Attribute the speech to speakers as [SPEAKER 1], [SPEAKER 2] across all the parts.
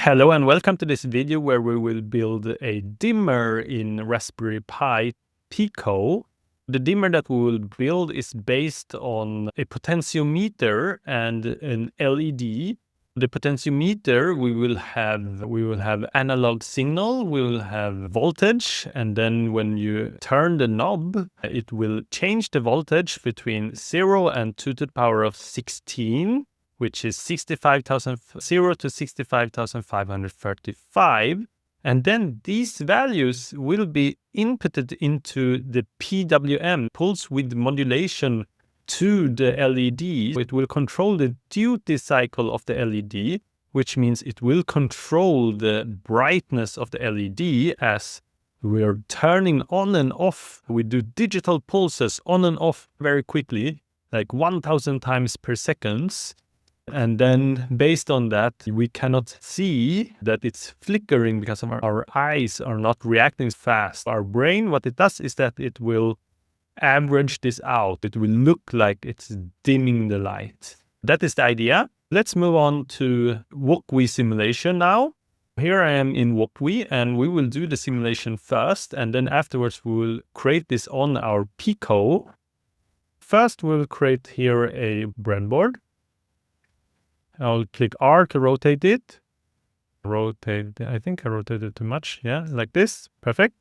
[SPEAKER 1] Hello and welcome to this video where we will build a dimmer in Raspberry Pi Pico. The dimmer that we will build is based on a potentiometer and an LED. The potentiometer we will have analog signal, we will have voltage, and then when you turn the knob, it will change the voltage between 0 and 2 to the power of 16. Which is 0 to 65,535. And then these values will be inputted into the PWM, pulse width modulation, to the LED. It will control the duty cycle of the LED, which means it will control the brightness of the LED as we're turning on and off. We do digital pulses on and off very quickly, like 1,000 times per second. And then based on that, we cannot see that it's flickering because our eyes are not reacting fast. Our brain, what it does is that it will average this out. It will look like it's dimming the light. That is the idea. Let's move on to Wokwi simulation now. Here I am in Wokwi, and we will do the simulation first, and then afterwards we will create this on our Pico. First, we'll create here a breadboard. I'll click R to rotate it. I think I rotated too much. Yeah, like this. Perfect.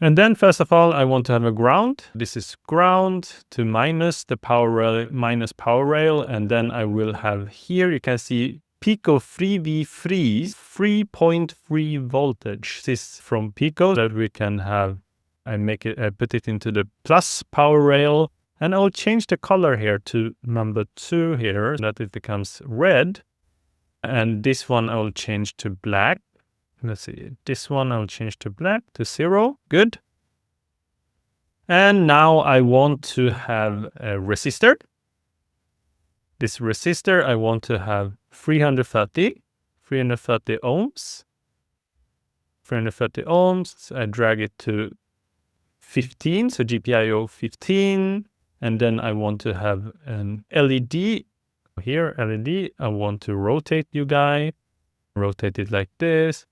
[SPEAKER 1] And then first of all, I want to have a ground. This is ground to minus the power rail, minus power rail. And then I will have here, you can see Pico 3V freeze, 3.3 voltage. This is from Pico that we can have. I put it into the plus power rail. And I'll change the color here to number 2 here, so that it becomes red. And this one I'll change to black. Let's see, this one I'll change to black, to 0. Good. And now I want to have a resistor. This resistor I want to have 330 ohms. 330 ohms. I drag it to 15, so GPIO 15. And then I want to have an LED. Here, LED, I want to rotate you guys. Rotate it like this.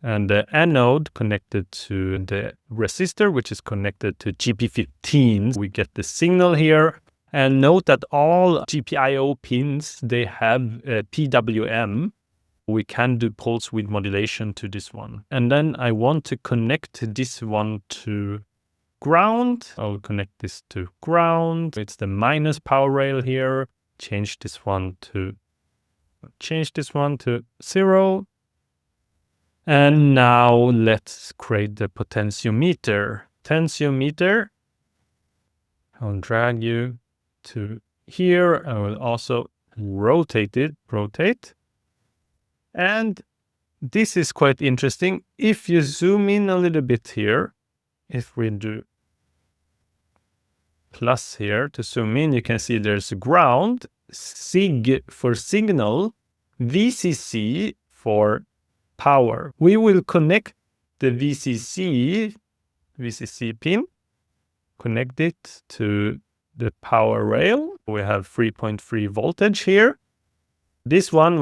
[SPEAKER 1] And the anode connected to the resistor, which is connected to GP15. We get the signal here. And note that all GPIO pins, they have PWM. We can do pulse width modulation to this one. And then I want to connect this one to ground. I'll connect this to ground. It's the minus power rail here. Change this one to 0. And now let's create the potentiometer. I'll drag you to here. I will also rotate it. And this is quite interesting. If you zoom in a little bit here, if we do plus here to zoom in, you can see there's ground, sig for signal, VCC for power. We will connect the VCC pin, connect it to the power rail. We have 3.3 voltage here. This one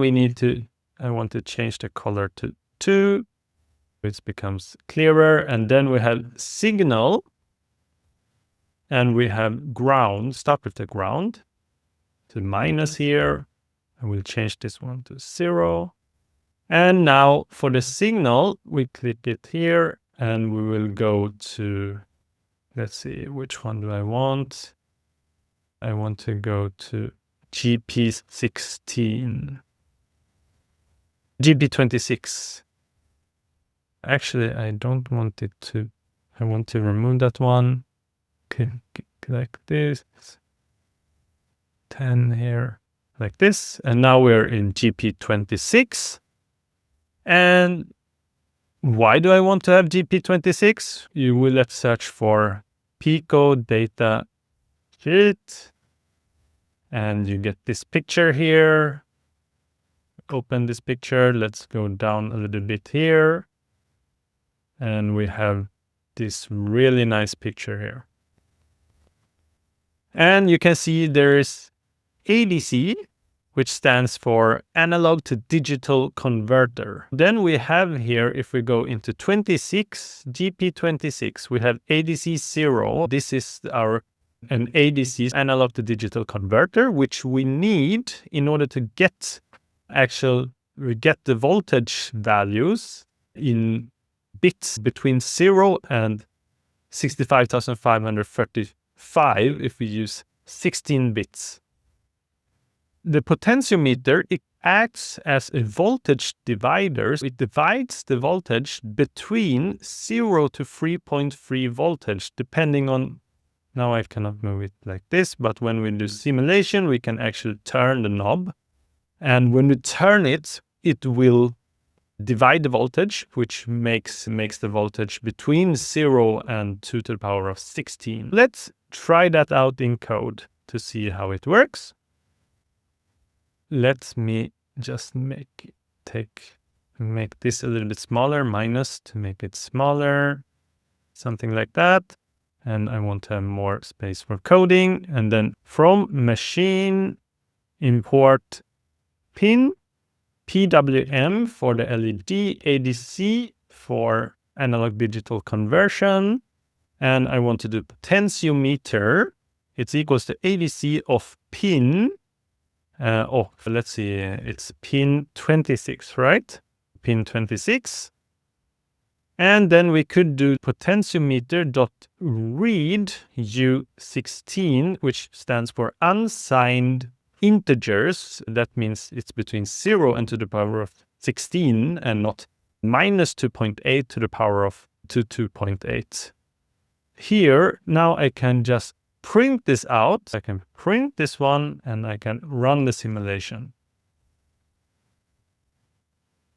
[SPEAKER 1] I want to change the color to 2, which becomes clearer. And then we have signal. And we have ground, start with the ground, to minus here. I will change this one to 0. And now for the signal, we click it here and we will go to, let's see, which one do I want? I want to go to GP16. GP26. Actually, I don't want it to, I want to remove that one. Like this, 10 here, like this. And now we're in GP26. And why do I want to have GP26? You will let's search for Pico data sheet. And you get this picture here. Open this picture. Let's go down a little bit here. And we have this really nice picture here. And you can see there is ADC which stands for analog to digital converter. Then we have here, if we go into 26, GP26, we have ADC 0. This is an ADC, analog to digital converter, which we need in order to get the voltage values in bits between 0 and 65,535 if we use 16 bits. The potentiometer, it acts as a voltage divider. It divides the voltage between 0 to 3.3 voltage, depending on, now I cannot move it like this, but when we do simulation, we can actually turn the knob. And when we turn it, it will divide the voltage, which makes the voltage between 0 and 2 to the power of 16. Let's try that out in code to see how it works. Let me just make this a little bit smaller, minus to make it smaller, something like that. And I want to have more space for coding. And then from machine, import pin, PWM for the LED, ADC for analog digital conversion. And I want to do potentiometer. It's equals to ADC of pin. Let's see, it's pin 26, right? Pin 26. And then we could do potentiometer.read U16, which stands for unsigned integers. That means it's between 0 and to the power of 16 and not minus 2.8 to the power of 2.8. Here, now I can just print this out. I can print this one and I can run the simulation.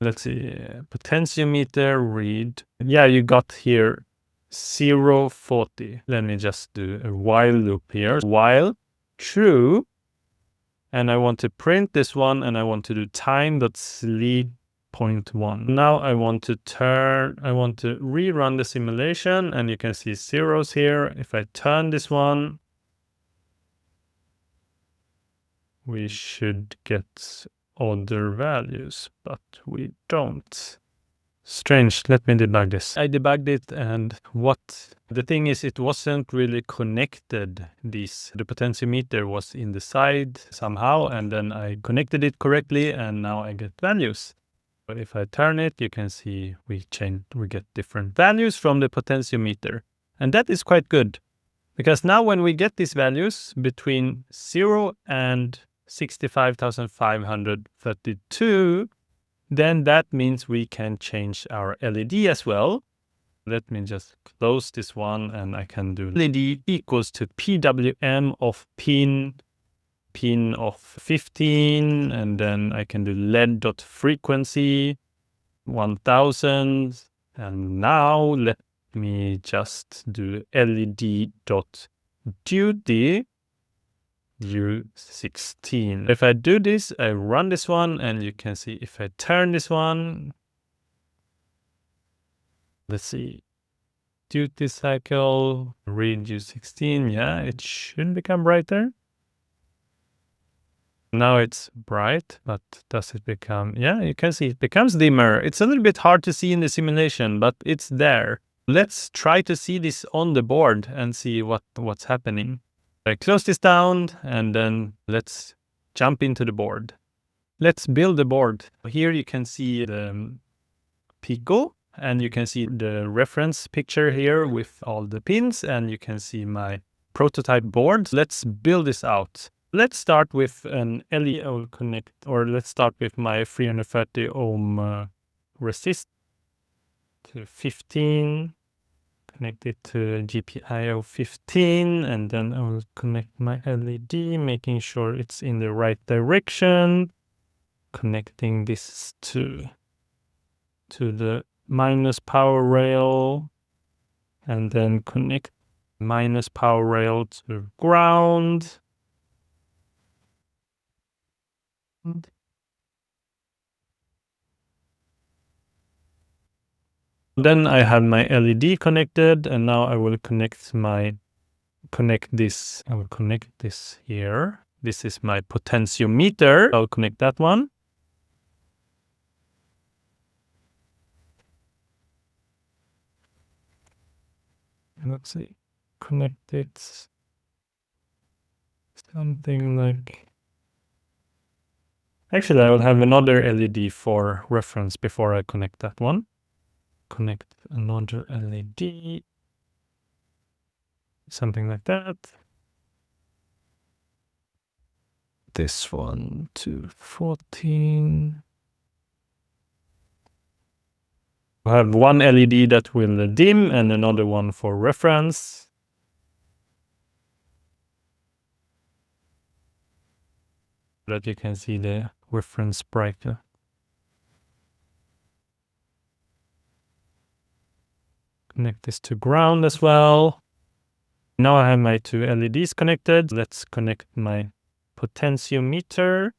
[SPEAKER 1] Let's see, potentiometer read. Yeah, you got here 0.40. Let me just do a while loop here. While true. And I want to print this one and I want to do time.sleep.1. Now I want to rerun the simulation and you can see zeros here. If I turn this one, we should get other values, but we don't. Strange. Let me debug this. I debugged it, and the thing is, it wasn't really connected. The potentiometer was in the side somehow, and then I connected it correctly, and now I get values. But if I turn it, you can see we get different values from the potentiometer, and that is quite good, because now when we get these values between 0 and 65,532, then that means we can change our LED as well. Let me just close this one and I can do LED equals to PWM of pin of 15, and then I can do LED.frequency 1000. And now let me just do LED.duty U16. If I do this, I run this one, and you can see if I turn this one, let's see, duty cycle, read U16, yeah, it should become brighter. Now it's bright, but does it become, yeah, you can see it becomes dimmer. It's a little bit hard to see in the simulation, but it's there. Let's try to see this on the board and see what's happening. I close this down and then let's jump into the board. Let's build the board. Here you can see the Pico and you can see the reference picture here with all the pins, and you can see my prototype board. Let's build this out. Let's start with an LED connect, or let's start with my 330 ohm resist to 15. Connect it to GPIO 15, and then I will connect my LED, making sure it's in the right direction. Connecting this to the minus power rail, and then connect minus power rail to ground. Then I have my LED connected, and now I will connect this. I will connect this here. This is my potentiometer. I'll connect that one. Let's see, connect it something like... Actually, I will have another LED for reference before I connect that one. Connect another LED, something like that. This one to 14. I have one LED that will dim and another one for reference. That you can see the reference brighter. Connect this to ground as well. Now I have my two LEDs connected. Let's connect my potentiometer.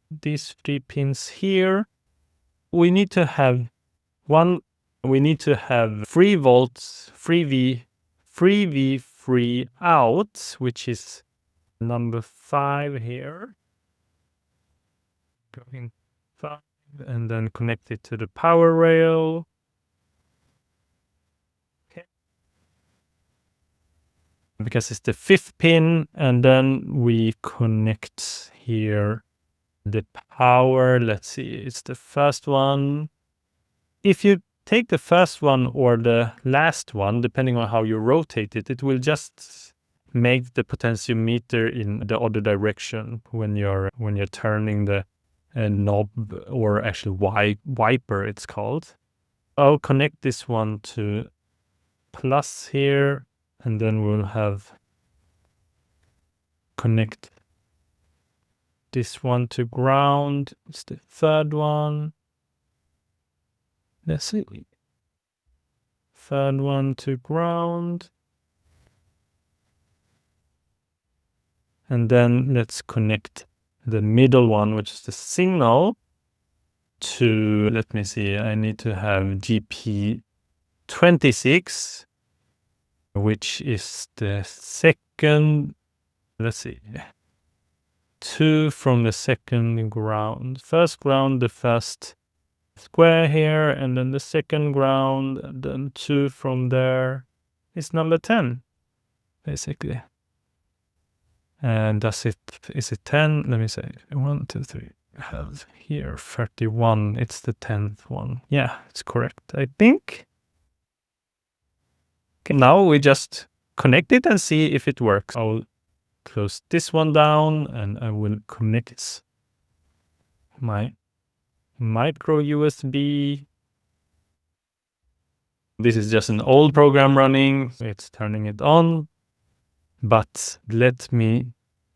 [SPEAKER 1] These 3 pins here. We need to have 3 volts, 3V, 3 out, which is number 5 here. Going 5 and then connect it to the power rail. Okay. Because it's the 5th pin, and then we connect here the power. Let's see, it's the first one. If you take the first one or the last one, depending on how you rotate it, it will just make the potentiometer in the other direction when you're turning the knob, or actually wiper it's called. I'll connect this one to plus here, and then we'll have connect this one to ground. It's the 3rd one. Let's see. 3rd one to ground. And then let's connect the middle one, which is the signal, to, let me see, I need to have GP26, which is the 2nd, let's see, 2 from the 2nd ground. 1st ground, the 1st square here, and then the 2nd ground, and then 2 from there is number 10, basically. And is it 10? Let me say 1, 2, 3. I have here 31. It's the 10th one. Yeah, it's correct, I think. Okay, now we just connect it and see if it works. I'll close this one down and I will connect my micro USB. This is just an old program running. It's turning it on. But let me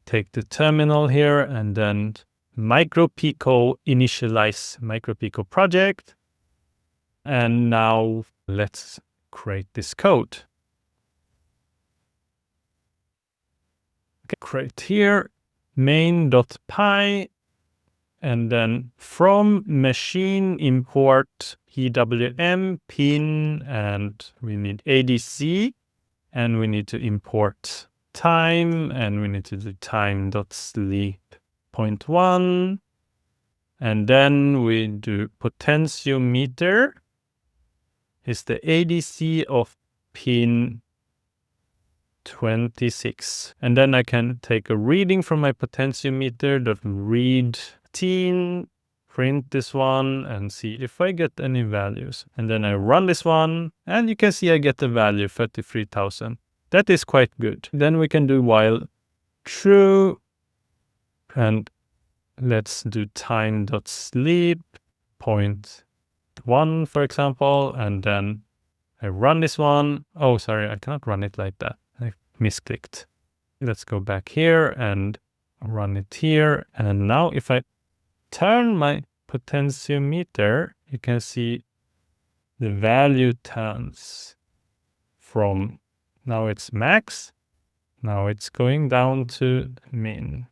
[SPEAKER 1] take the terminal here and then micro Pico, initialize micro Pico project. And now let's create this code. Okay, create here main.py, and then from machine import PWM pin, and we need ADC, and we need to import time, and we need to do time.sleep.1, and then we do potentiometer is the ADC of pin 26, and then I can take a reading from my potentiometer, read 10, print this one and see if I get any values, and then I run this one and you can see I get the value 33,000. That is quite good. Then we can do while true, and let's do time.sleep.1, for example, and then I run this one. Oh, sorry, I cannot run it like that. I misclicked. Let's go back here and run it here. And now if I turn my potentiometer, you can see the value turns from, now it's max, now it's going down to min.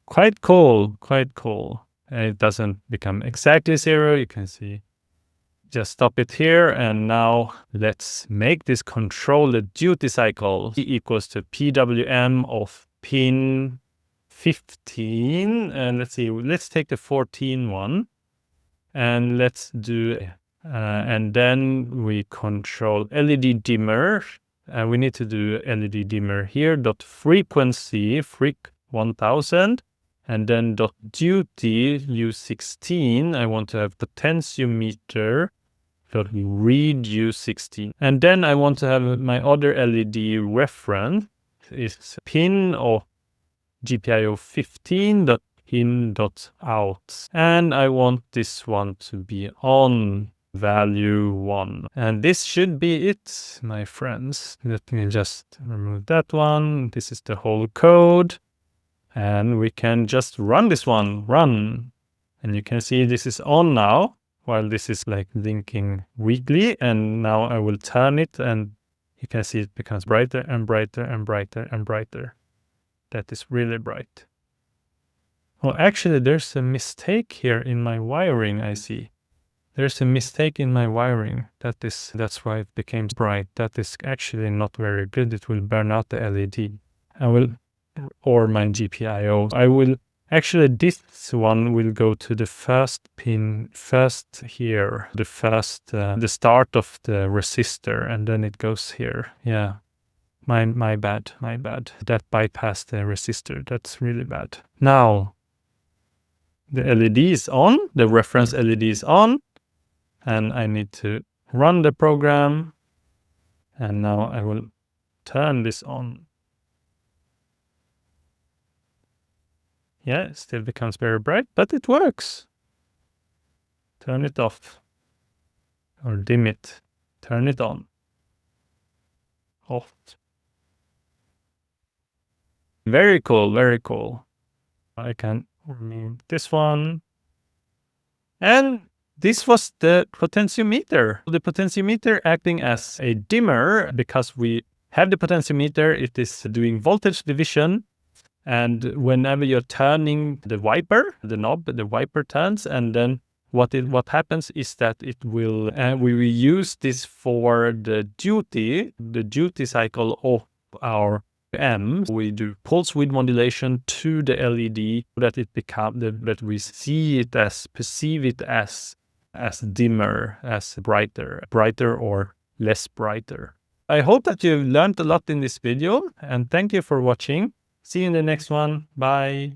[SPEAKER 1] Quite cool, quite cool. And it doesn't become exactly 0, you can see. Just stop it here, and now let's make this control the duty cycle. E equals to PWM of pin 15, and let's see, let's take the 14 one, and let's do, and then we control LED dimmer. We need to do LED dimmer here, dot frequency, fric 1000, and then dot duty, U16. I want to have potentiometer, dot read U16. And then I want to have my other LED reference is pin or GPIO 15 dot in dot out. And I want this one to be on value 1. And this should be it, my friends. Let me just remove that one. This is the whole code. And we can just run this one, run. And you can see this is on now, while this is like blinking weakly. And now I will turn it, and you can see it becomes brighter and brighter and brighter and brighter. That is really bright. Oh, actually, there's a mistake here in my wiring, I see. There's a mistake in my wiring. That's why it became bright. That is actually not very good. It will burn out the LED. Or my GPIO. Actually, this one will go to the first pin, first here, the start of the resistor, and then it goes here. Yeah, my bad. That bypassed the resistor. That's really bad. Now, the LED is on, the reference LED is on, and I need to run the program, and now I will turn this on. Yeah, it still becomes very bright, but it works. Turn it off. Or dim it. Turn it on. Off. Very cool, very cool. I can remove this one. And this was the potentiometer. The potentiometer acting as a dimmer, because we have the potentiometer, it is doing voltage division. And whenever you're turning the wiper, the knob, the wiper turns, and then what happens is that it will, we will use this for the duty cycle of our M. We do pulse width modulation to the LED so that it that we see it as, perceive it as dimmer, as brighter or less brighter. I hope that you've learned a lot in this video, and thank you for watching. See you in the next one. Bye.